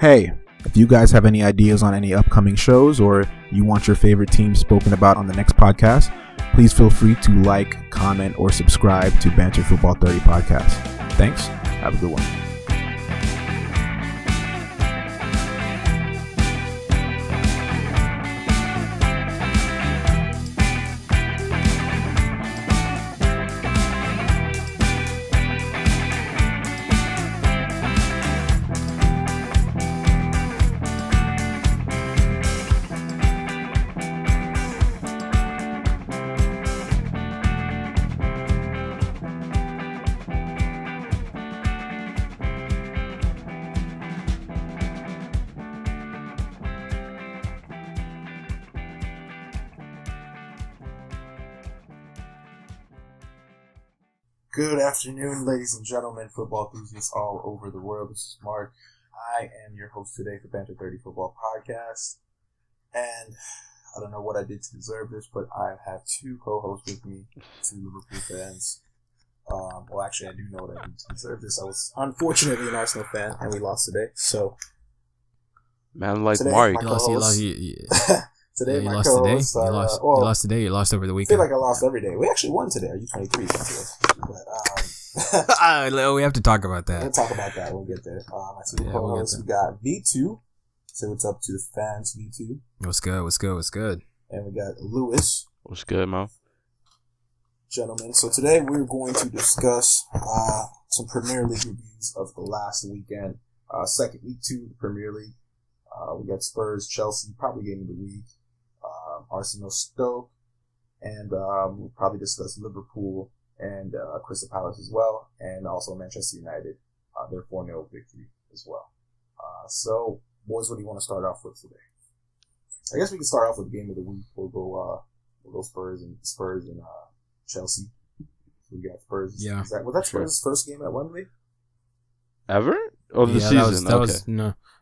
Hey, if you guys have any ideas on any upcoming shows or you want your favorite team spoken about on the next podcast, please feel free to like, comment, or subscribe to Banter Football 30 Podcast. Thanks. Have a good one. Good afternoon, ladies and gentlemen, football enthusiasts all over the world. This is Marc. I am your host today for Banter 30 Football Podcast. And I don't know what I did to deserve this, but I have two co-hosts with me, two Liverpool fans. Well, actually, I do know what I did to deserve this. I was unfortunately an Arsenal fan, and we lost today. So, man, like today, Marc. Today, you my lost co-hosts today. You lost today. You lost over the I weekend. feel like I lost every day. We actually won today. Are you 23? We have to talk about that. We'll talk about that. We'll get there. I see the co-hosts. We got Vitu. Say what's up to the fans, Vitu. What's good? What's good? What's good? And we got Lewis. What's good, man? Gentlemen, so today we're going to discuss some Premier League reviews of the last weekend. Second week 2 of the Premier League. We got Spurs, Chelsea, probably game of the week. Arsenal, Stoke, and we'll probably discuss Liverpool and Crystal Palace as well, and also Manchester United, their 4-0 victory as well. So, boys, what do you want to start off with today? I guess we can start off with game of the week. We'll go Spurs and Chelsea. So we got Spurs. Yeah. Was that Spurs' first game at Wembley? Ever? Or the season?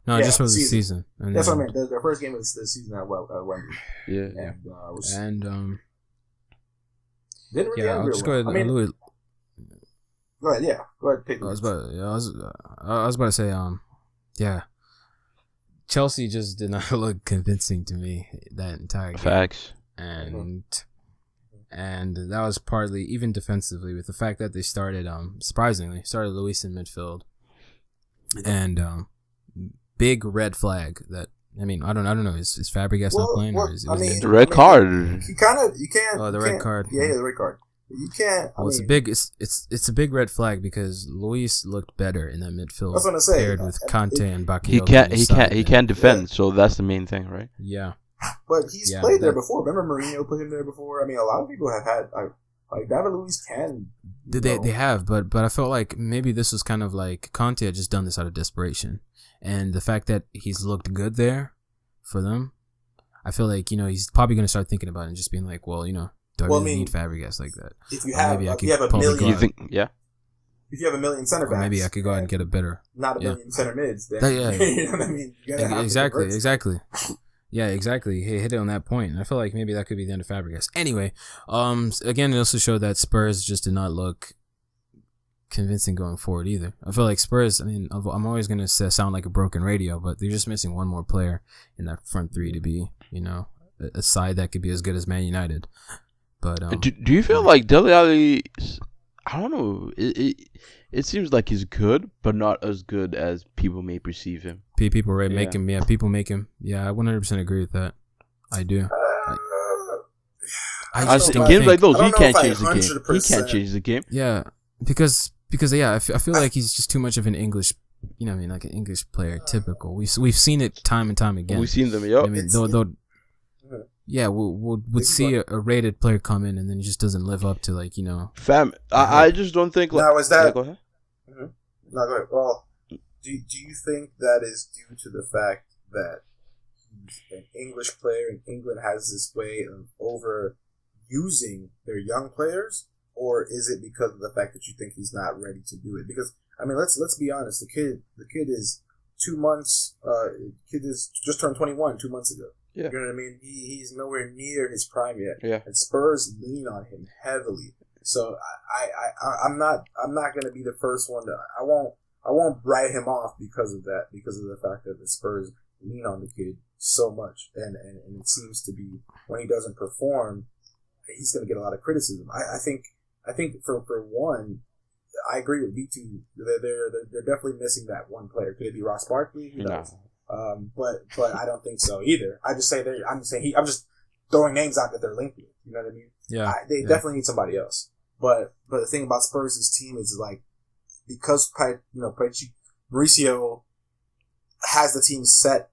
Yeah, just for the season. And that's what I meant. Their first game was the season at Wembley. Yeah. Didn't really I'll just go ahead. Louis. Go ahead. Yeah, go ahead. Pick I was about to say. Chelsea just did not look convincing to me that entire game. Facts. And that was partly even defensively with the fact that they started surprisingly Luis in midfield. And big red flag that I don't know. Is Fabregas not playing? Or is the red card. You can't. Oh, the red card. Yeah, the red card. You can't. Well, it's a big red flag because Luis looked better in that midfield. That's what I'm saying. Paired with Conte and Bakayoko. He can't defend. So that's the main thing, right? Yeah. But he's played there before. Remember Mourinho put him there before? I mean, a lot of people have had like David Luiz can. They have, but I felt like maybe this was kind of like Conte had just done this out of desperation, and the fact that he's looked good there for them, I feel like he's probably going to start thinking about it and just being like, well, do I really need Fabregas like that? If you have, if you have a million, If you have a million center backs, maybe I could go out and get a better, not a million center mids. Then, you know what I mean? Exactly. Yeah, exactly. He hit it on that point. And I feel like maybe that could be the end of Fabregas. Anyway, again, it also showed that Spurs just did not look convincing going forward either. I feel like Spurs, I'm always going to sound like a broken radio, but they're just missing one more player in that front three to be, a side that could be as good as Man United. But do you feel like Dele Alli, I don't know, it seems like he's good, but not as good as people may perceive him. People make him. Yeah, people make him. Yeah, I 100% agree with that. I do. I just in games like those, he can't change the game. He can't change the game. Yeah, because I feel like he's just too much of an English, like an English player, typical. We've seen it time and time again. We've seen them. Yep. We'll see a rated player come in and then he just doesn't live up to Fam, I just don't think. Now is that? Yeah, go ahead. Mm-hmm. No, go ahead. Well, do you think that is due to the fact that he's an English player and England has this way of overusing their young players, or is it because of the fact that you think he's not ready to do it? Because let's be honest, the kid is 2 months. Kid is just turned 21 2 months ago. Yeah. You know what I mean? He's nowhere near his prime yet. Yeah. And Spurs lean on him heavily. So I'm not going to be the first one to. write him off because of that, because of the fact that the Spurs lean on the kid so much, and it seems to be when he doesn't perform, he's going to get a lot of criticism. I think for one, I agree with Vitu. They're definitely missing that one player. Could it be Ross Barkley? Who knows? But I don't think so either. I'm just throwing names out that they're linked with. You know what I mean? Yeah. They definitely need somebody else. But the thing about Spurs' team is like, because Mauricio has the team set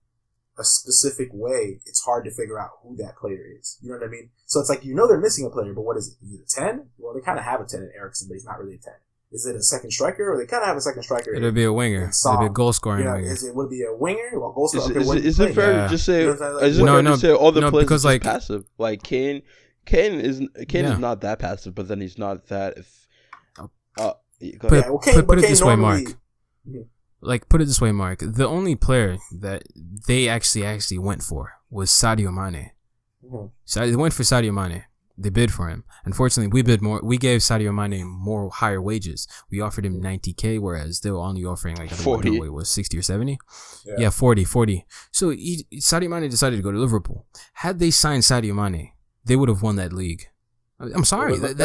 a specific way, it's hard to figure out who that player is. You know what I mean? So it's like, they're missing a player, but what is it? Is it a 10? Well, they kind of have a 10 in Eriksson, but he's not really a 10. Is it a second striker, or they kind of have a second striker? It'll be a winger. It'll be a goal scoring winger. Would it be a winger? Well, goal scorer. Is it fair to just say? Is it fair to say all the players are passive? Like Kane is not that passive, but then he's not that. Put it this way, Mark. Like, put it this way, Mark. The only player that they actually went for was Sadio Mane. So they went for Sadio Mane. They bid for him. Unfortunately, we bid more. We gave Sadio Mane more higher wages. We offered him $90K, whereas they were only offering like 40. It was 60 or 70. Yeah, 40. So Sadio Mane decided to go to Liverpool. Had they signed Sadio Mane, they would have won that league. I'm sorry. They would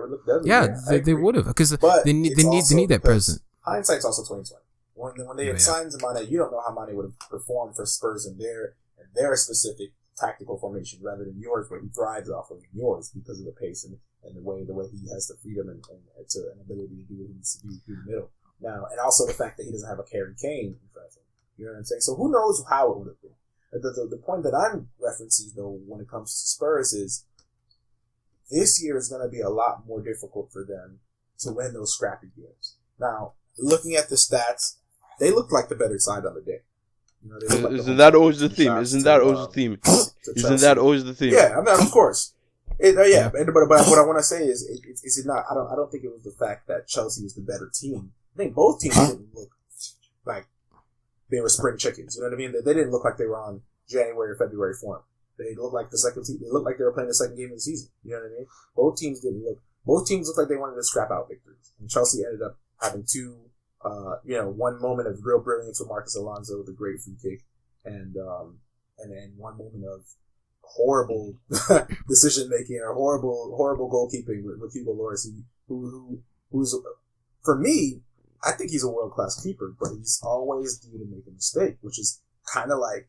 look deadly. They would have, because they need that present. Hindsight's also 2020. When they had signed Mane, you don't know how Mane would have performed for Spurs in their specific tactical formation rather than yours, where he thrives off of yours because of the pace and the way he has the freedom and an ability to do what he needs to do through the middle. Now, and also the fact that he doesn't have a Harry Kane in front of him. You know what I'm saying? So who knows how it would have been. The point that I'm referencing, though, when it comes to Spurs is this year is going to be a lot more difficult for them to win those scrappy games. Now, looking at the stats, they look like the better side on the day. Isn't that always the theme? Isn't that always the theme? Yeah, I mean, of course. But what I want to say is it not? I don't think it was the fact that Chelsea was the better team. I think both teams didn't look like they were spring chickens. You know what I mean? They didn't look like they were on January or February form. They looked like the second team. They looked like they were playing the second game of the season. You know what I mean? Both teams looked like they wanted to scrap out victories, and Chelsea ended up having one moment of real brilliance with Marcus Alonso with a great free kick, and then one moment of horrible decision making or horrible goalkeeping with Hugo Lloris, who's for me, I think he's a world class keeper, but he's always due to make a mistake, which is kind of like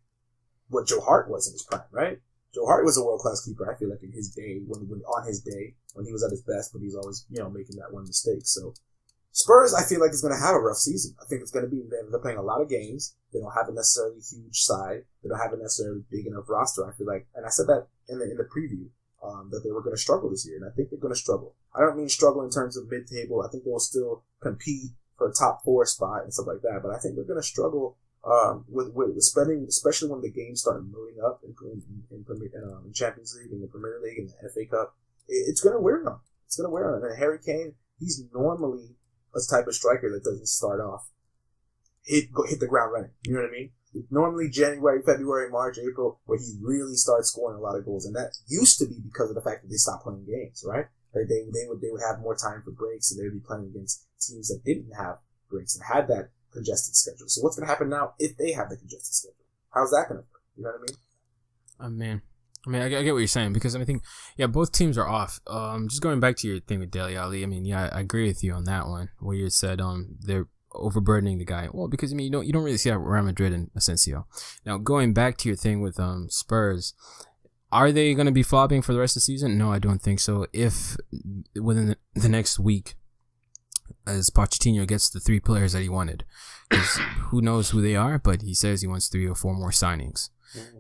what Joe Hart was in his prime, right? Joe Hart was a world class keeper. I feel like in his day, when he was at his best, but he's always making that one mistake. So Spurs, I feel like, is going to have a rough season. I think it's going to be, they're playing a lot of games. They don't have a necessarily huge side. They don't have a necessarily big enough roster. I feel like, and I said that in the preview, that they were going to struggle this year, and I think they're going to struggle. I don't mean struggle in terms of mid-table. I think they'll still compete for a top 4 spot and stuff like that, but I think they're going to struggle with spending, especially when the games start loading up in Champions League, in the Premier League, in the FA Cup. It's going to wear on them. It's going to wear on them. And Harry Kane, he's normally a type of striker that doesn't start off hit the ground running. You know what I mean? Normally January, February, March, April, where he really starts scoring a lot of goals, and that used to be because of the fact that they stopped playing games, right? Like they would have more time for breaks, and they would be playing against teams that didn't have breaks and had that congested schedule. So what's going to happen now if they have the congested schedule? How's that going to work? You know what I mean? I get what you're saying, because I think, both teams are off. Just going back to your thing with Dele Alli, I agree with you on that one, where you said they're overburdening the guy. Well, because you don't really see that with Real Madrid and Asensio. Now, going back to your thing with Spurs, are they going to be flopping for the rest of the season? No, I don't think so. If within the next week, as Pochettino gets the 3 players that he wanted, because who knows who they are, but he says he wants 3 or 4 more signings.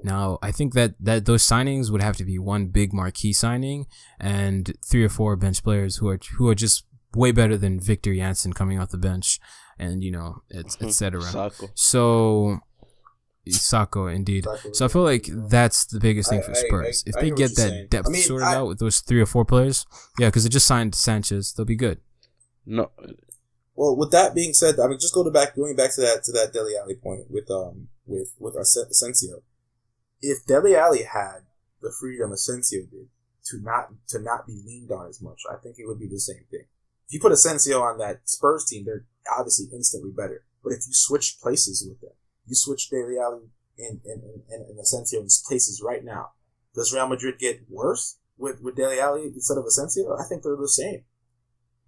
Now, I think that those signings would have to be one big marquee signing and 3 or 4 bench players who are just way better than Victor Janssen coming off the bench, and etc. So Sacco, indeed. So I feel like that's the biggest thing for Spurs. If they get that depth sorted out with those 3 or 4 players, because they just signed Sanchez, they'll be good. No. Well, with that being said, just going back to that Dele Alli point with Asensio. If Dele Alli had the freedom Asensio did to not be leaned on as much, I think it would be the same thing. If you put Asensio on that Spurs team, they're obviously instantly better. But if you switch places with them, you switch Dele Alli and Asensio in places right now, does Real Madrid get worse with Dele Alli instead of Asensio? I think they're the same.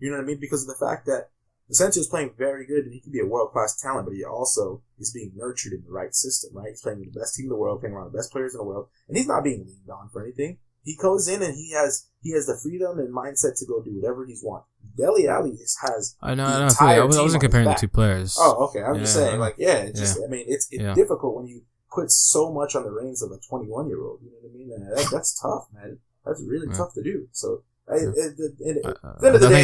You know what I mean? Because of the fact that Asensio is playing very good and he can be a world-class talent, but he also is being nurtured in the right system, right? He's playing in the best team in the world, playing around the best players in the world, and he's not being leaned on for anything. He goes in and he has the freedom and mindset to go do whatever he's want. Dele Alli has. I know. I wasn't comparing the two players. Oh, okay. I'm just saying, I mean, it's difficult when you put so much on the reins of a 21-year-old. You know what I mean? That's tough, man. That's really tough to do. So. I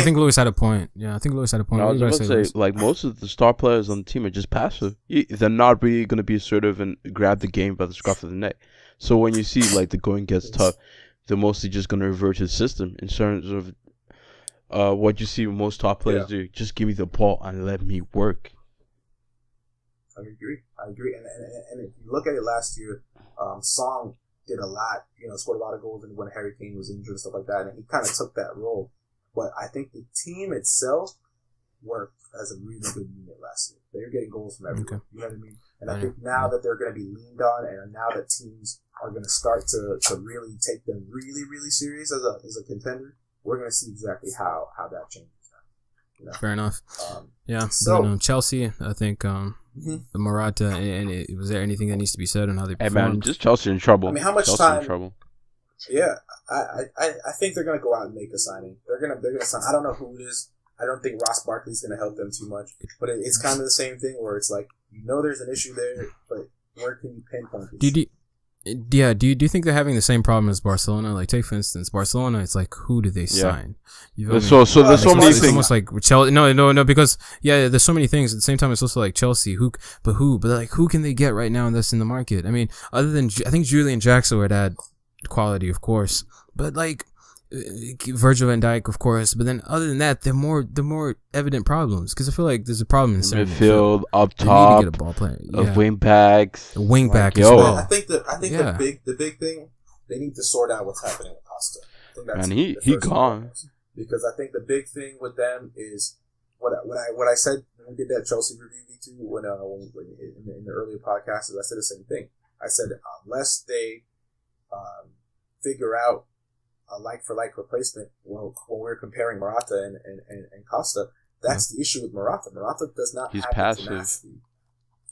think Lewis had a point. Yeah, I think Lewis had a point. I was about to say, like, most of the star players on the team are just passive. They're not really going to be assertive and grab the game by the scruff of the neck. So when you see, like, the going gets tough, they're mostly just going to revert to the system in terms of what you see most top players do. Just give me the ball and let me work. I agree. And if you look at it last year, Song did a lot, scored a lot of goals when Harry Kane was injured and stuff like that, and he kind of took that role. But I think the team itself worked as a really good unit last year. They were getting goals from everywhere. Okay. You know what I mean? And I think now that they're going to be leaned on, and now that teams are going to start to really take them really, really serious as a contender, we're going to see exactly how that changes now. Fair enough. So Chelsea, I think. Morata, and was there anything that needs to be said on how they performed? Hey man, just Chelsea in trouble. I mean, how much Chelsea time? In trouble. Yeah, I think they're gonna go out and make a signing. They're gonna sign. I don't know who it is. I don't think Ross Barkley's gonna help them too much. But it's kind of the same thing where it's like there's an issue there, but where can you pinpoint it? Do you think they're having the same problem as Barcelona? Like, take for instance, Barcelona. It's like, who do they sign? So there's so many things. It's almost like Chelsea. No, because there's so many things. At the same time, it's also like Chelsea. But like, who can they get right now that's in the market? I mean, other than I think Julian Jackson would add quality, of course, but like Virgil van Dijk, of course. But then other than that, the more evident problems, because I feel like there's a problem in midfield, up top, to get a ball player, wing backs, wing back as well. I think the big thing, they need to sort out what's happening with Costa. I think that's he gone. Because I think the big thing with them is what I said when we did that Chelsea review Vitu when in the earlier podcasts, I said the same thing. I said unless they figure out a like-for-like replacement when we're comparing Morata and Costa, that's the issue with Morata. Morata does not have passive. the tenacity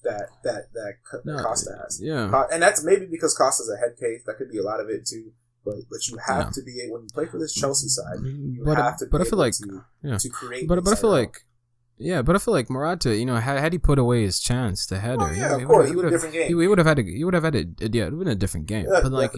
that Costa has. Yeah. And that's maybe because Costa's a head case. That could be a lot of it too. But you have to be able, when you play for this Chelsea side, you have to be able to create. But I feel like. Yeah, but I feel like Morata, had he put away his chance, the header, of course, he would have had it would have been a different game. Yeah, but like,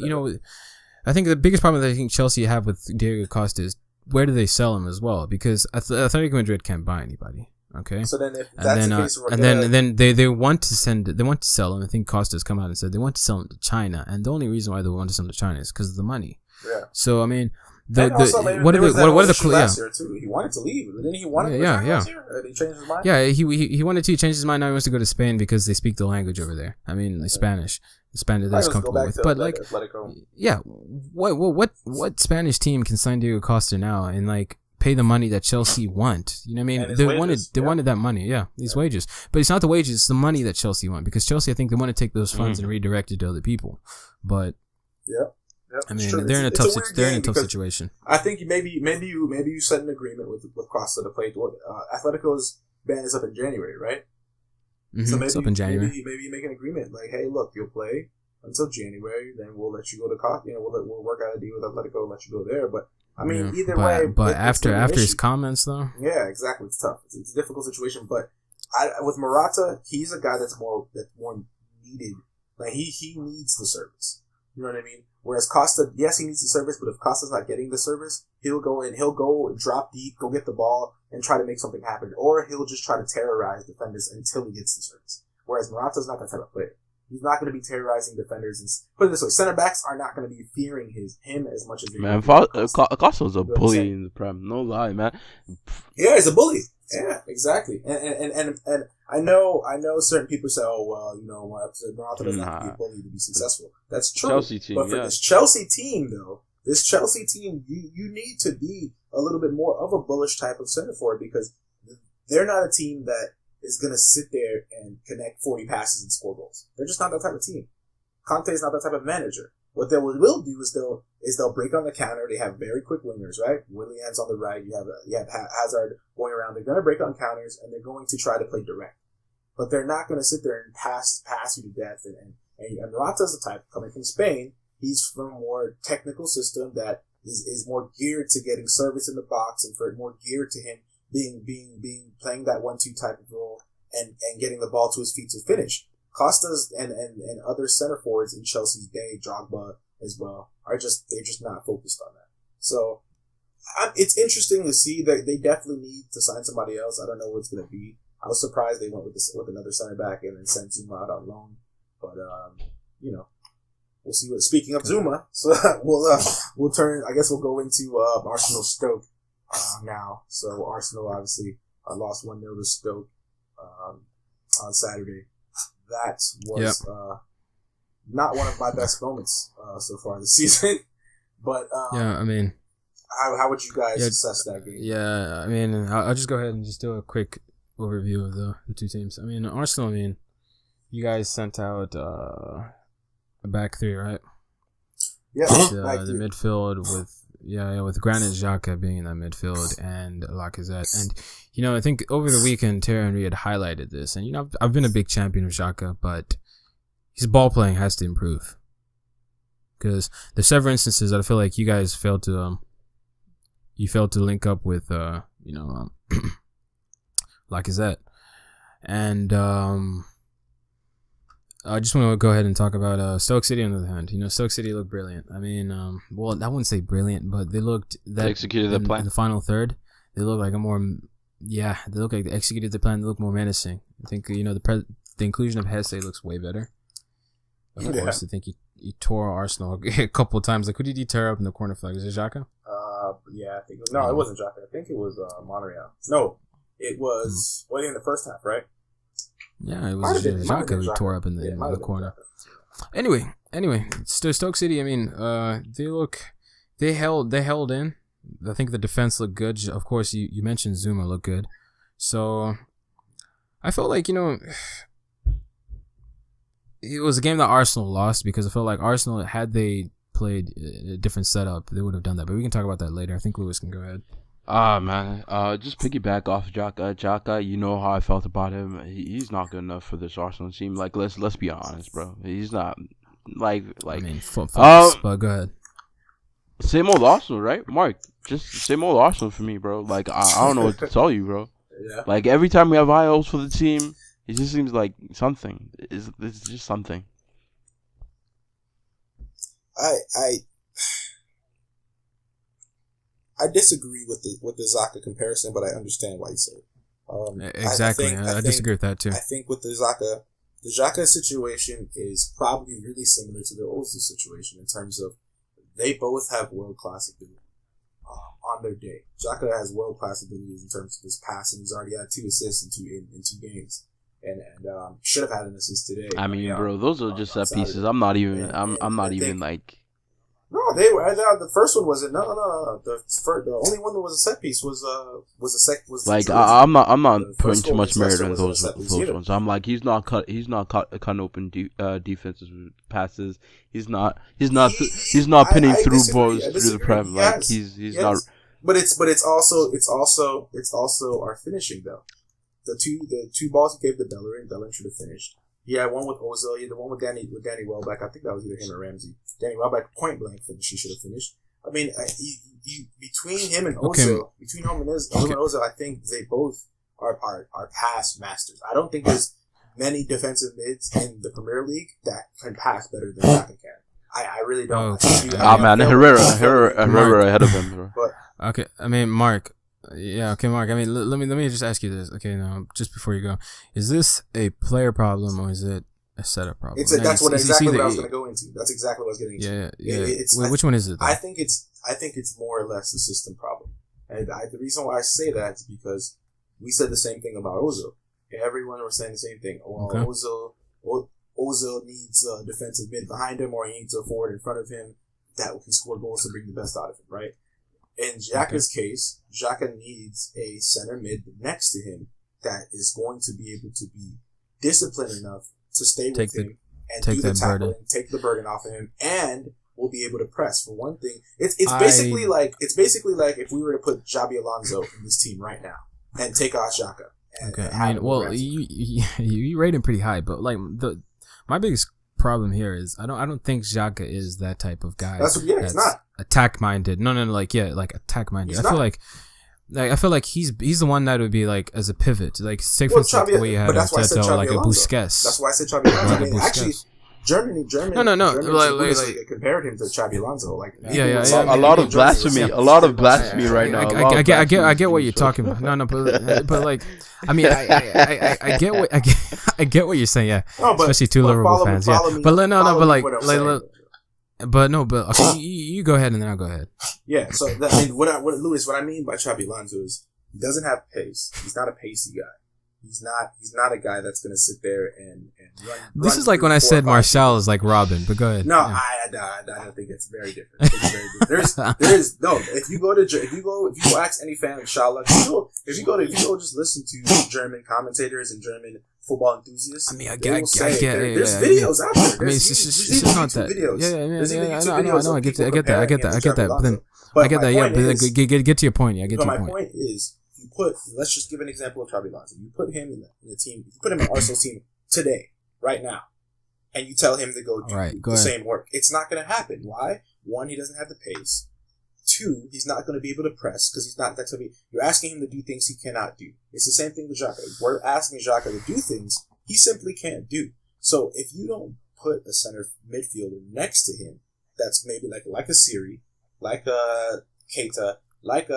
I think the biggest problem that I think Chelsea have with Diego Costa is where do they sell him as well? Because Atletico Madrid can't buy anybody. Okay. So then, if that's the case, and then they want to sell him. I think Costa's come out and said they want to sell him to China, and the only reason why they want to sell him to China is because of the money. Yeah. So I mean, what are the last year too? He wanted to leave, and then he wanted to last year. Or did he change his mind? Yeah, he wanted to change his mind. Now he wants to go to Spain because they speak the language over there. I mean, Spanish. Spanish is comfortable with, but like, what Spanish team can sign Diego Costa now and like pay the money that Chelsea want? You know what I mean? They wanted that money, these wages. But it's not the wages, it's the money that Chelsea want, because Chelsea, I think they want to take those funds and redirect it to other people. But I mean, they're in a tough situation. I think maybe you set an agreement with Costa to play. Atletico's ban is up in January, right? Mm-hmm. So it's up in January. Maybe you make an agreement like, hey, look, you'll play until January, then we'll let you go to Costa. We'll work out a deal with Atletico and let you go there. But I mean, either way. But after his comments, though. Yeah, exactly. It's tough. It's a difficult situation. But with Morata, he's a guy that's more needed. Like he needs the service. You know what I mean? Whereas Costa, yes, he needs the service, but if Costa's not getting the service, he'll go drop deep, go get the ball, and try to make something happen. Or he'll just try to terrorize defenders until he gets the service. Whereas Morata's not that type of player. He's not going to be terrorizing defenders. And put it this way, center backs are not going to be fearing him as much as they man. Costa's a bully in the Prem. No lie, man. Yeah, he's a bully. Yeah, exactly. And I know certain people say, oh well, Morata doesn't have to be a bully to be successful. That's true. Chelsea team, but for this Chelsea team, though, this Chelsea team, you need to be a little bit more of a bullish type of center forward because they're not a team that is going to sit there and connect 40 passes and score goals. They're just not that type of team. Conte is not that type of manager. What they will do is they'll break on the counter. They have very quick wingers, right? Willian's on the right. You have Hazard going around. They're going to break on counters and they're going to try to play direct. But they're not going to sit there and pass you to death. And Morata's the type coming from Spain. He's from a more technical system that is more geared to getting service in the box and for more geared to him playing that 1-2 type of role and getting the ball to his feet to finish. Costa's and other center forwards in Chelsea's day, Drogba as well, they're just not focused on that. So it's interesting to see that they definitely need to sign somebody else. I don't know what it's going to be. I was surprised they went with another center back and then sent Zuma out on loan. But we'll see. Speaking of Zuma, so we'll turn. I guess we'll go into Arsenal Stoke now. So Arsenal obviously lost 1-0 to Stoke on Saturday. That was not one of my best moments so far this season. But I mean, how would you guys assess that game? Yeah, I mean, I'll just go ahead and just do a quick overview of the two teams. I mean, Arsenal. I mean, you guys sent out a back three, right? Yeah, the midfield with Granit Xhaka being in that midfield and Lacazette. And, I think over the weekend, Terry Henry had highlighted this. And, I've been a big champion of Xhaka, but his ball playing has to improve. Because there's several instances that I feel like you guys failed to link up with, Lacazette. And, I just want to go ahead and talk about Stoke City on the other hand. Stoke City looked brilliant. I mean, I wouldn't say brilliant, but they executed the plan. In the final third, they look like they look like they executed the plan. They look more menacing. I think, the inclusion of Hesse looks way better. Of course, I think he tore Arsenal a couple of times. Like, who did he tear up in the corner flag? Was it Xhaka? Yeah, I think it wasn't Xhaka. I think it was Monreal. No, it was in the first half, right? Yeah, it was Xhaka who tore up in the corner. Anyway, Stoke City. I mean, they held in. I think the defense looked good. Of course, you mentioned Zuma looked good. So I felt like it was a game that Arsenal lost because I felt like Arsenal, had they played a different setup, they would have done that. But we can talk about that later. I think Lewis can go ahead. Man. Just piggyback off Xhaka. Xhaka, you know how I felt about him. He's not good enough for this Arsenal team. Like, let's be honest, bro. He's not like. I mean, but go ahead. Same old Arsenal, right, Mark? Just same old Arsenal for me, bro. Like, I don't know what to tell you, bro. Yeah. Like, every time we have high hopes for the team, it just seems like something. It's just something. I disagree with the Xhaka comparison, but I understand why you say it. Exactly. I disagree with that too. I think with the Xhaka situation is probably really similar to the Ozil situation in terms of they both have world-class ability on their day. Xhaka has world-class abilities in terms of his passing. He's already had 2 assists in two games. And should have had an assist today. I mean, bro, those are just set pieces. I'm not even like. No, they were. The first one wasn't. No. The only one that was a set piece was I'm not putting too much merit on those ones. I'm like, he's not cutting open defenses with passes. He's not pinning through balls through the prem. Like he's not. But it's also our finishing though. The two balls he gave to Bellerin should have finished. He had one with Ozil. He had the one with Danny Welbeck. I think that was either him or Ramsey. Danny Welbeck point blank finish. He should have finished. I mean, between him and Ozil, Ozil, I think they both are pass masters. I don't think there's many defensive mids in the Premier League that can pass better than Xhaka can. I really don't. Man, Herrera ahead of him. Bro. But, okay, I mean, Mark. Yeah, okay, Mark. I mean, let me just ask you this. Okay, now just before you go, is this a player problem or is it a setup problem? That's exactly what I was going to go into. That's exactly what I was getting into. Yeah. Which one is it? Though? I think it's more or less a system problem, and the reason why I say that is because we said the same thing about Ozil. Everyone was saying the same thing. Well, okay. Ozil needs a defensive mid behind him, or he needs a forward in front of him. that can score goals to bring the best out of him, right? In Xhaka's case, Xhaka needs a center mid next to him that is going to be able to be disciplined enough to stay with him and do the tackling, take the burden off of him, and will be able to press. For one thing, it's basically like if we were to put Xabi Alonso in this team right now and take out Xhaka. Okay, I mean, well, you rate him pretty high, but like my biggest problem here is I don't think Xhaka is that type of guy. That's he's not attack minded. No, like attack minded. I feel like he's the one that would be like as a pivot, like say for instance the way you had Arteta, like a Busquets. That's why I said Xabi Alonso. I mean, actually, Germany. No. Like compared him to Xabi Alonso. Like a lot of blasphemy right now. I get what you're talking about. No, but like, I mean, I get what you're saying. Yeah, especially two Liverpool fans. Yeah, but okay, you go ahead and then I'll go ahead. Yeah. So what I mean by Xabi Alonso is he doesn't have pace. He's not a pacey guy. He's not a guy that's going to sit there and run. This is like when I said Martial is like Robin, but go ahead. No, yeah. I don't think it's very different. It's very different. There's no. If you ask any fan of Schalke, if you go just listen to German commentators and German football enthusiasts. I mean, I get there's videos out there. I mean, it's just not that. Yeah, I know. I get that. But then I get that. Yeah, but get to your point. Yeah, get to your point. My point is. Let's just give an example of Xabi Alonso. You put him in the team. You put him in Arsenal's team today, right now, and you tell him to go do the same work. It's not going to happen. Why? One, he doesn't have the pace. Two, he's not going to be able to press because he's not that type of. You're asking him to do things he cannot do. It's the same thing with Xhaka. We're asking Xhaka to do things he simply can't do. So if you don't put a center midfielder next to him, that's maybe like a Siri, like a Keita, like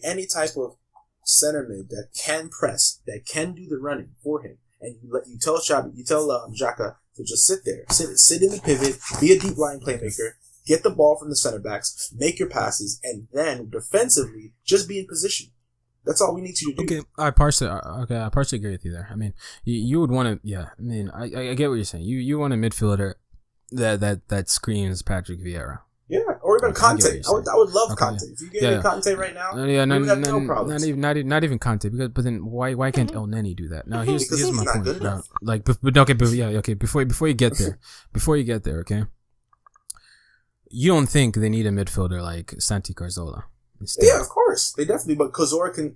any type of center mid that can press, that can do the running for him, and you tell Xhaka to just sit there, sit in the pivot, be a deep line playmaker, get the ball from the center backs, make your passes, and then defensively just be in position. That's all we need you to do. Okay, I partially agree with you there. I mean, you would want to, yeah. I mean, I get what you're saying. You want a midfielder that screams Patrick Vieira. Yeah, or even Conte. I would love Conte. If you gave me Conte right now, we would have no problems. Not even Conte, but then why can't El Neni do that? Now here's my point. Before you get there, okay. You don't think they need a midfielder like Santi Cazorla? Yeah, of course they definitely. But Cazorla can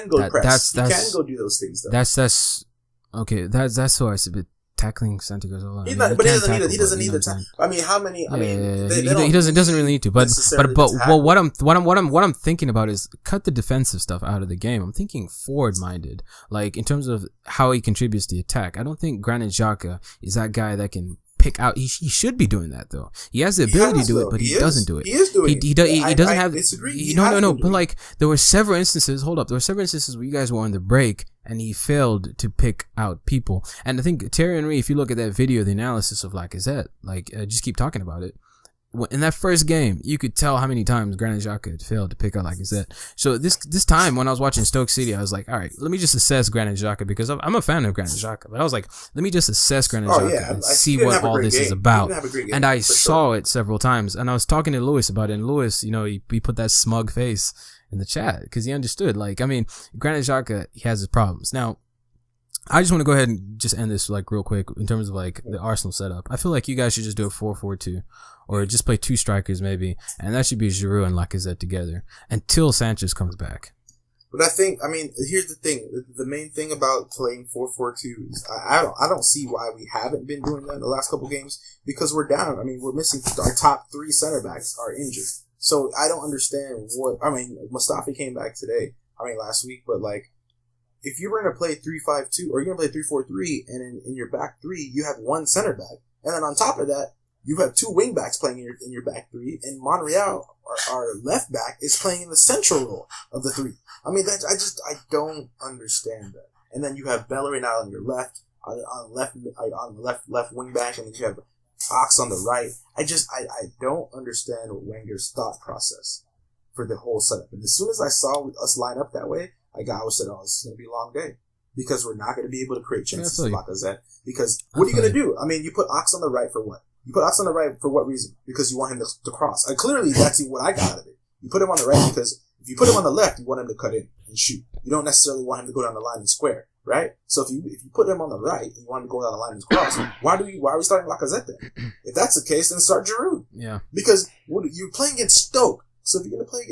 go press. He can go do those things. Though. That's okay. That's why it's a bit. Tackling Santi Cazorla. He doesn't need the time. I mean, how many? He doesn't really need to. But what I'm thinking about is cut the defensive stuff out of the game. I'm thinking forward minded, like in terms of how he contributes to the attack. I don't think Granit Xhaka is that guy that can pick out. He should be doing that though. He has the ability to do it, but he doesn't do it. He is doing it. He doesn't have. Disagree. No. But like there were several instances. Hold up, there were several instances where you guys were on the break and he failed to pick out people. And I think Thierry Henry, if you look at that video, the analysis of Lacazette, just keep talking about it. In that first game, you could tell how many times Granit Xhaka had failed to pick out Lacazette. So this time, when I was watching Stoke City, I was like, all right, let me just assess Granit Xhaka because I'm a fan of Granit Xhaka. But I was like, let me just assess Granit Xhaka and see what all this is about. And I saw it several times. And I was talking to Lewis about it. And Lewis, he put that smug face in the chat because he understood. Granit Xhaka, he has his problems. Now, I just want to go ahead and just end this real quick in terms of the Arsenal setup. I feel like you guys should just do a 4-4-2 or just play two strikers maybe, and that should be Giroud and Lacazette together until Sanchez comes back. But here's the thing. The main thing about playing 4-4-2 is I don't see why we haven't been doing that in the last couple games because we're down. I mean, we're missing our top three center backs are injured. So I don't understand Mustafi came back last week, but if you're going to play 3-5-2 or you're going to play 3-4-3 and in your back three, you have one center back. And then on top of that, you have two wing backs playing in your back three, and Monreal, our left back, is playing in the central role of the three. I mean, I don't understand that. And then you have Bellerin out on your left, on the left wing back, and then you have Ox on the right. I don't understand Wenger's thought process for the whole setup. And as soon as I saw us line up that way, I said, this is going to be a long day because we're not going to be able to create chances to Lacazette. Because what are you going to do? I mean, you put Ox on the right for what? You put Ox on the right for what reason? Because you want him to cross. Clearly, that's what I got out of it. You put him on the right because if you put him on the left, you want him to cut in and shoot. You don't necessarily want him to go down the line and square, right? So if you put him on the right and you want him to go down the line and cross, why are we starting Lacazette then? If that's the case, then start Giroud. Yeah. Because you're playing against Stoke. So if you're going to play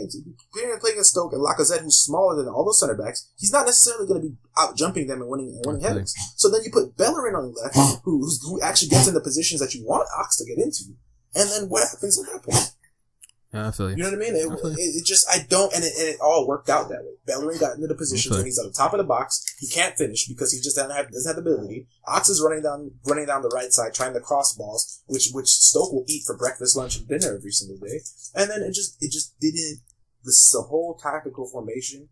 against Stoke and Lacazette, who's smaller than all those center backs, he's not necessarily going to be out jumping them and winning headers. So then you put Bellerin on the left, who actually gets in the positions that you want Ox to get into, and then what happens at that point? Yeah, I feel you. You know what I mean? It all worked out that way. Bellerin got into the positions where he's at the top of the box. He can't finish because he just doesn't have the ability. Ox is running down the right side, trying to cross balls, which Stoke will eat for breakfast, lunch, and dinner every single day. And then it just didn't. The whole tactical formation.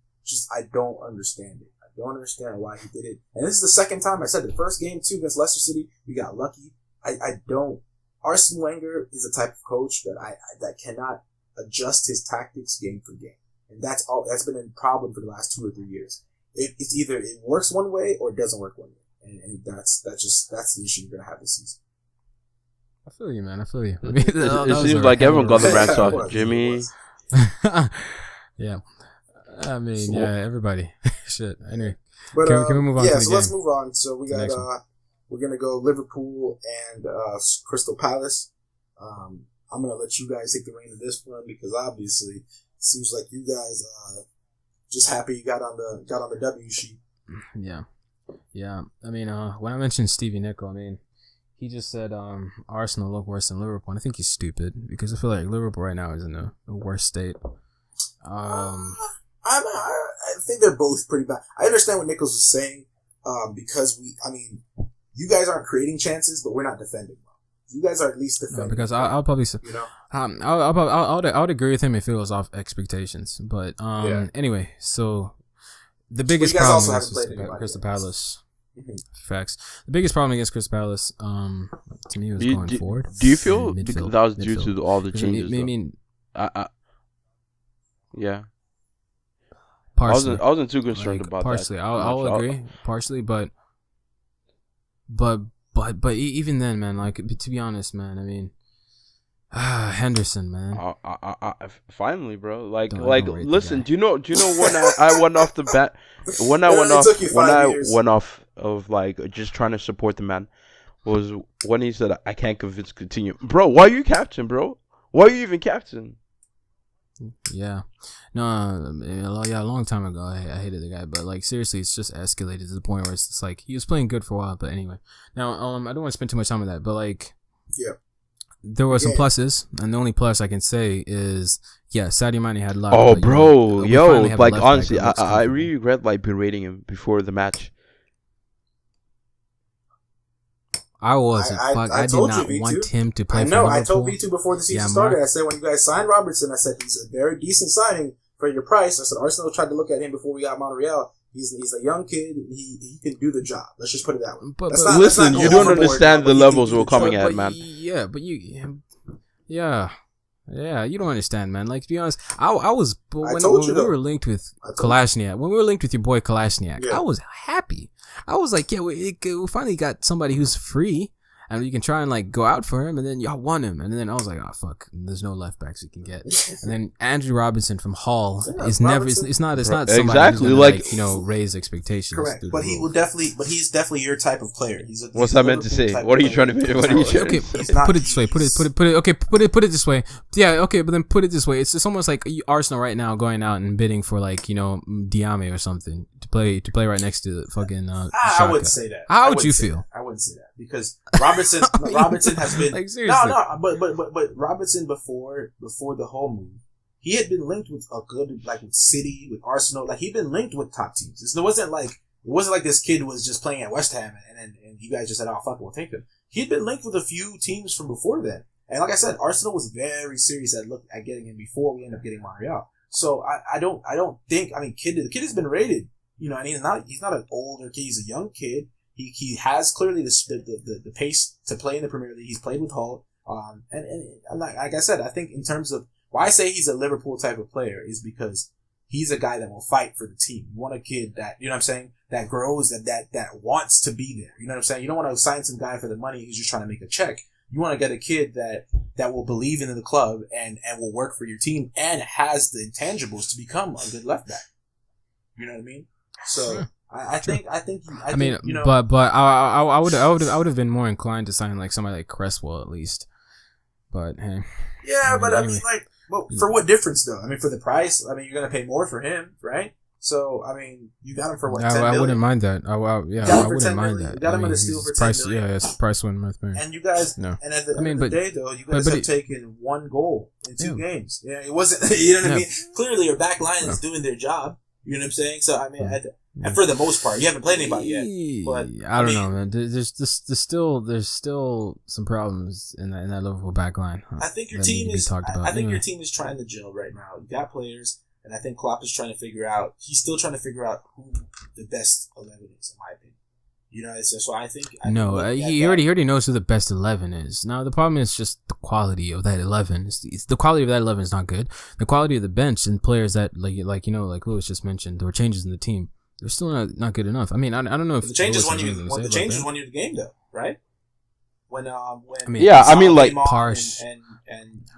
I don't understand it. I don't understand why he did it. And this is the second time. I said the first game too against Leicester City, we got lucky. I don't. Arsene Wenger is a type of coach that cannot adjust his tactics game for game. And that's been a problem for the last 2 or 3 years. It's either it works one way or it doesn't work one way. And that's the issue you're going to have this season. I feel you, man. I feel you. It seems like everyone got the rants off. Jimmy. Yeah. I mean, yeah, everybody. Shit. Anyway. But, can we move on to the game? Let's move on. So we got, we're going to go Liverpool and Crystal Palace. I'm going to let you guys take the reign of this one because obviously it seems like you guys just happy you got on the W sheet. Yeah. Yeah. I mean, when I mentioned Stevie Nicol, I mean, he just said Arsenal look worse than Liverpool. And I think he's stupid because I feel like Liverpool right now is in a worse state. I think they're both pretty bad. I understand what Nichols was saying because you guys aren't creating chances, but we're not defending well. You guys are at least defending. No, because I'll probably say, I would agree with him if it was off expectations. But anyway, so the biggest problem against Crystal Palace. Mm-hmm. Facts. The biggest problem against Crystal Palace, to me, was going forward. Do you feel that was due to all the changes? Yeah. Partially. I wasn't too concerned about partially. that. I'll agree. Partially, but even then, man, like, to be honest, man, I mean, Henderson, man. Finally, bro. Listen, do you know when I went off the bat, when I went off of like just trying to support the man was when he said I can't convince Coutinho. Bro, why are you captain, bro? Why are you even captain? Yeah. No, a long time ago, I hated the guy, but like seriously, it's just escalated to the point where it's just like he was playing good for a while, but anyway. Now, I don't want to spend too much time on that, but like, yeah, there were some pluses, and the only plus I can say is, Sadio Mane had a lot. Oh, bro, like honestly, I really regret like berating him before the match. I wasn't. I did not want him to play for Liverpool. I told Vitu before the season started. I said, when you guys signed Robertson, I said, he's a very decent signing for your price. I said, Arsenal tried to look at him before we got Monreal. He's a young kid. He can do the job. Let's just put it that way. But listen, you don't understand the levels we're coming at, man. Yeah, but you don't understand, man. Like, to be honest, I was when we were linked with Kalashniak. When we were linked with your boy Kalashniak, I was happy. I was like, we finally got somebody who's free, and you can try and like go out for him, and then y'all want him, and then I was like, oh fuck, there's no left backs we can get, and then Andrew Robinson from Hull is never, it's not somebody exactly who's gonna, raise expectations. Correct, but he's definitely your type of player. What's that meant to say? What are you trying to say? What are you trying to say? Put it this way. Put it this way. Yeah, okay, but then put it this way. It's almost like Arsenal right now going out and bidding for like Diame or something to play right next to fucking. I wouldn't say that. How would you feel? I wouldn't say that because Robertson has been like, seriously. But Robertson before the whole move, he had been linked with with City, with Arsenal, like he'd been linked with top teams. It wasn't like this kid was just playing at West Ham and you guys just said, oh fuck it, we'll take him. He'd been linked with a few teams from before then, and like I said, Arsenal was very serious at getting him before we end up getting Monreal. So I don't think the kid has been rated. And he's not an older kid. He's a young kid. He has clearly the pace to play in the Premier League. He's played with Hull. And like I said, I think in terms of why I say he's a Liverpool type of player is because he's a guy that will fight for the team. You want a kid that, you know what I'm saying, that grows, that wants to be there. You know what I'm saying? You don't want to sign some guy for the money who's just trying to make a check. You want to get a kid that will believe in the club and will work for your team and has the intangibles to become a good left back. You know what I mean? So I think you know, but I would have been more inclined to sign like somebody like Cresswell at least. But hey. Yeah, but I mean, like, well, for what difference though? I mean, for the price. I mean, you're gonna pay more for him, right? So I mean, you got him for what? 10 million? I wouldn't mind that. I wouldn't mind that. You got him at a steal for 10 million. Yeah, it's price wouldn't matter. And you guys, and at the end of the day, though, you guys have taken one goal in 2 games. Yeah, it wasn't. You know what I mean? Clearly, your back line is doing their job. You know what I'm saying? So I mean, and for the most part, you haven't played anybody yet. But I don't know, man. There's still some problems in that Liverpool back line. I think your team is. I think your team is trying to gel right now. You got players. And I think Klopp is trying to figure out. He's still trying to figure out who the best 11 is, in my opinion. You know, so I think. He already knows who the best 11 is. Now the problem is just the quality of that 11. It's the quality of that 11 is not good. The quality of the bench and players that like Lewis just mentioned, there were changes in the team. They're still not good enough. I mean, I don't know if the changes won you the game though, right? When like Parsh and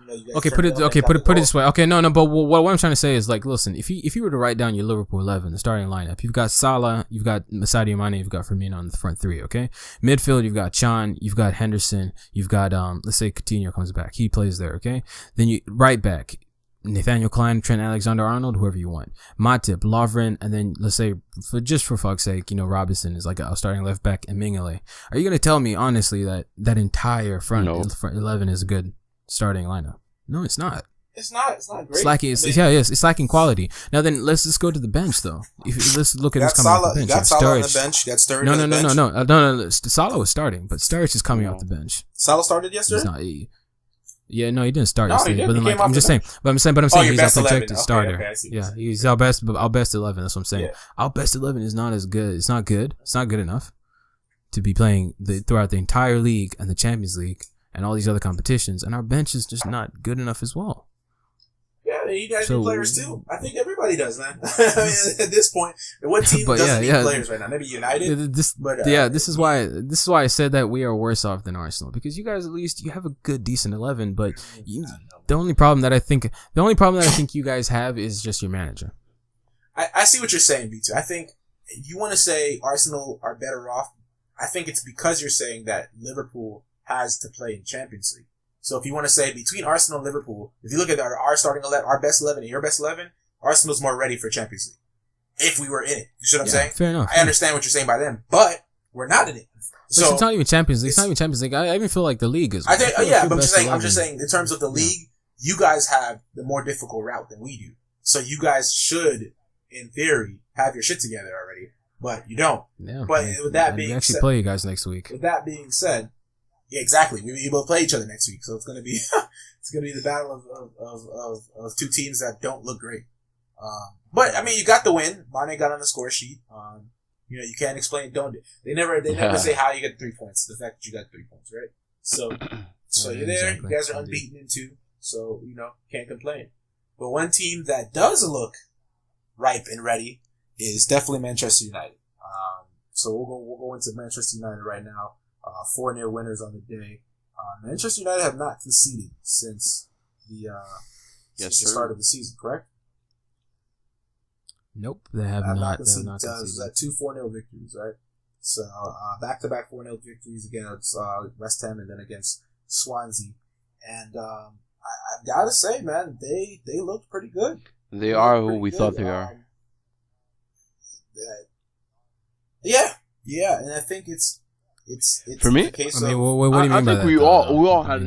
you know, you put it this way. Okay, no, but what I'm trying to say is like, listen, if you were to write down your Liverpool 11, the starting lineup, you've got Salah, you've got Sadio Mane, you've got Firmino on the front three. Okay, midfield, you've got Chan, you've got Henderson, you've got let's say Coutinho comes back, he plays there. Okay, then you right back. Nathaniel Klein, Trent Alexander-Arnold, whoever you want. Matip, Lovren, and then let's say, for fuck's sake, you know, Robinson is like a starting left back and Mingele. Are you going to tell me, honestly, that entire front 11 is a good starting lineup? No, it's not. It's not great. It's lacking quality. Now then, let's just go to the bench though. Let's look at this coming off the bench. You got Salah on the bench. You got Sturridge on the bench. No. Salah was starting, but Sturridge is coming off the bench. Salah started yesterday? He didn't start yesterday. But then, I'm saying he's our projected starter. Okay, yeah, he's our best 11. That's what I'm saying. Yeah. Our best 11 is not as good. It's not good. It's not good enough to be playing throughout the entire league and the Champions League and all these other competitions. And our bench is just not good enough as well. Yeah, you guys need players too. I think everybody does, man. I mean, at this point, what team doesn't need players right now? Maybe United. This is why I said that we are worse off than Arsenal, because you guys at least you have a good, decent 11. But the only problem that I think you guys have is just your manager. I see what you're saying, Vitu. I think you want to say Arsenal are better off. I think it's because you're saying that Liverpool has to play in Champions League. So if you want to say between Arsenal and Liverpool, if you look at our starting 11, our best 11 and your best 11, Arsenal's more ready for Champions League. If we were in it. You see what I'm saying? Fair enough. I understand what you're saying by them, but we're not in it. So it's not even Champions League. It's not even Champions League. I even feel like the league is. I think, but I'm just saying in terms of the league, you guys have the more difficult route than we do. So you guys should, in theory, have your shit together already, but you don't. Yeah. But with that being said, we actually play you guys next week. With that being said, yeah, exactly. We both play each other next week, so it's gonna be the battle of two teams that don't look great. But I mean, you got the win. Mane got on the score sheet. You know, you can't explain. They never say how you get 3 points. The fact that you got 3 points, right? So you're there. Exactly. You guys are unbeaten in 2, so you know can't complain. But one team that does look ripe and ready is definitely Manchester United. So we'll go into Manchester United right now. 4-0 winners on the day. Manchester United have not conceded since the start of the season, correct? Nope, they have not conceded. It was 2 4-0 victories, right? So back-to-back 4-0 victories against West Ham and then against Swansea. And I've got to say, man, they looked pretty good. They are who we thought they are. Yeah, and I think it's for me. What do you mean by that? I think we all had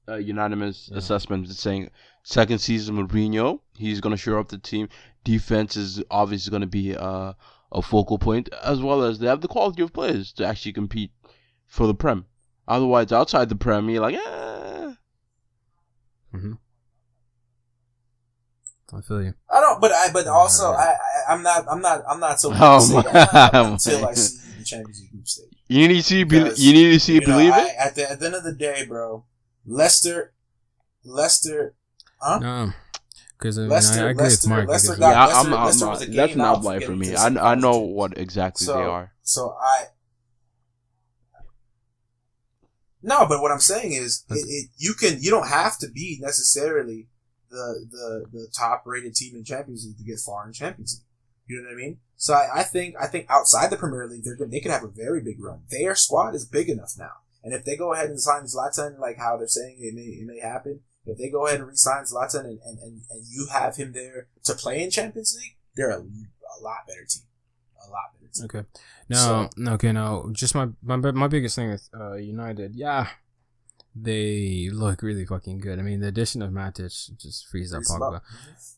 a unanimous assessment saying second season with Mourinho, he's going to shore up the team. Defense is obviously going to be a focal point, as well as they have the quality of players to actually compete for the Prem. Otherwise, outside the Prem, you're like, Mm-hmm. I feel you. I don't, but also I'm not so until I see the Champions League group stage. You need to see believe it. At the end of the day, bro, Leicester, huh? No, because I agree with Marc. That's an outlier for me. I know what exactly they are. So No, but what I'm saying is, you don't have to be necessarily the top rated team in Champions League to get far in Champions League. You know what I mean? So I think outside the Premier League, they could have a very big run. Their squad is big enough now, and if they go ahead and sign Zlatan, like how they're saying it may happen, if they go ahead and re-sign Zlatan and you have him there to play in Champions League, they're a lot better team. A lot better team. Okay. Now, just my biggest thing with United, they look really fucking good. I mean, the addition of Matic just frees up Pogba.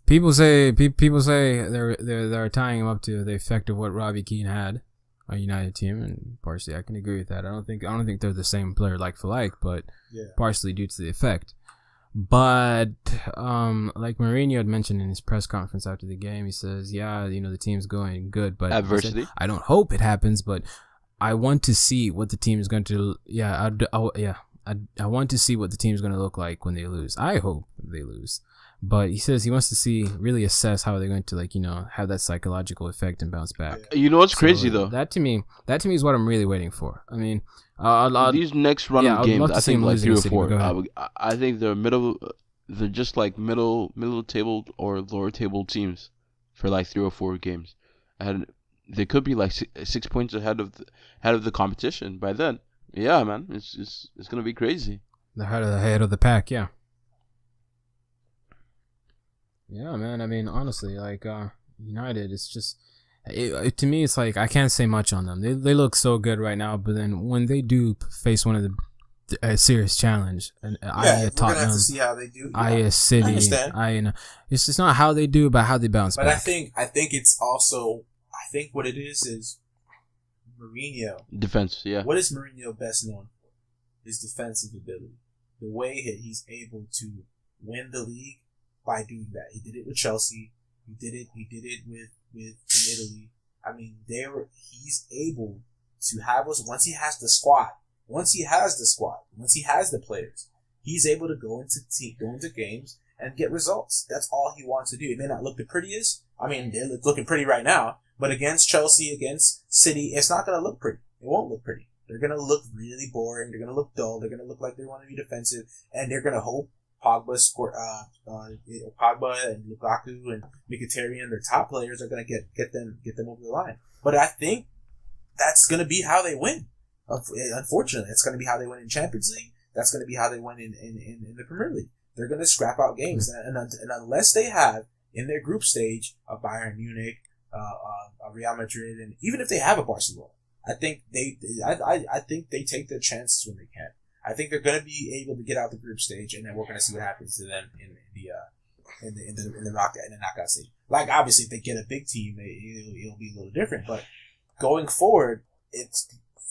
People say they're tying him up to the effect of what Robbie Keane had on a United team, and partially I can agree with that. I don't think they're the same player like for like, but partially due to the effect. But like Mourinho had mentioned in his press conference after the game, he says, the team's going good, but adversity. I don't hope it happens, but I want to see what the team is going to. I want to see what the team's going to look like when they lose. I hope they lose. But he says he wants to really assess how they're going to, have that psychological effect and bounce back. You know what's crazy though? That to me is what I'm really waiting for. I mean, these next run of games, I think like 3 or 4. I think they're just like middle table or lower table teams for like 3 or 4 games, and they could be like 6 points ahead of the competition by then. Yeah, man, it's gonna be crazy. They're ahead of the pack, yeah. Yeah, man. I mean, honestly, like United, it's just to me, it's like I can't say much on them. They look so good right now, but then when they do face one of a serious challenge, and we're gonna have to see how they do. City, it's just not how they do, but how they bounce back. But I think it's also what it is Mourinho. Defense, yeah. What is Mourinho best known for? His defensive ability. The way he's able to win the league by doing that. He did it with Chelsea. He did it with in Italy. I mean, he's able to have us once he has the squad. Once he has the players, he's able to go into games and get results. That's all he wants to do. It may not look the prettiest. I mean, they're looking pretty right now. But against Chelsea, against City, it's not going to look pretty. It won't look pretty. They're going to look really boring. They're going to look dull. They're going to look like they want to be defensive. And they're going to hope Pogba and Lukaku and Mkhitaryan, their top players, are going to get them over the line. But I think that's going to be how they win. Unfortunately, it's going to be how they win in Champions League. That's going to be how they win in the Premier League. They're going to scrap out games. And unless they have, in their group stage, a Bayern Munich, a Real Madrid, and even if they have a Barcelona, I think they take their chances when they can. I think they're going to be able to get out the group stage, and then we're going to see what happens to them in the knockout stage. Like, obviously, if they get a big team, it'll be a little different. But going forward,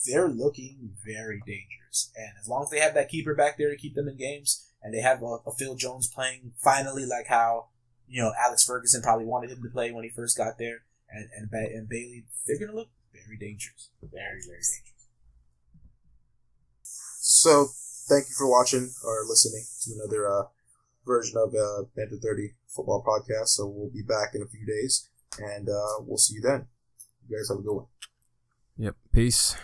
they're looking very dangerous. And as long as they have that keeper back there to keep them in games, and they have a Phil Jones playing finally, like how Alex Ferguson probably wanted him to play when he first got there, and Bailey, they're going to look very dangerous. Very, very dangerous. So, thank you for watching or listening to another version of Banter 30 Football Podcast. So, we'll be back in a few days, and we'll see you then. You guys have a good one. Yep. Peace.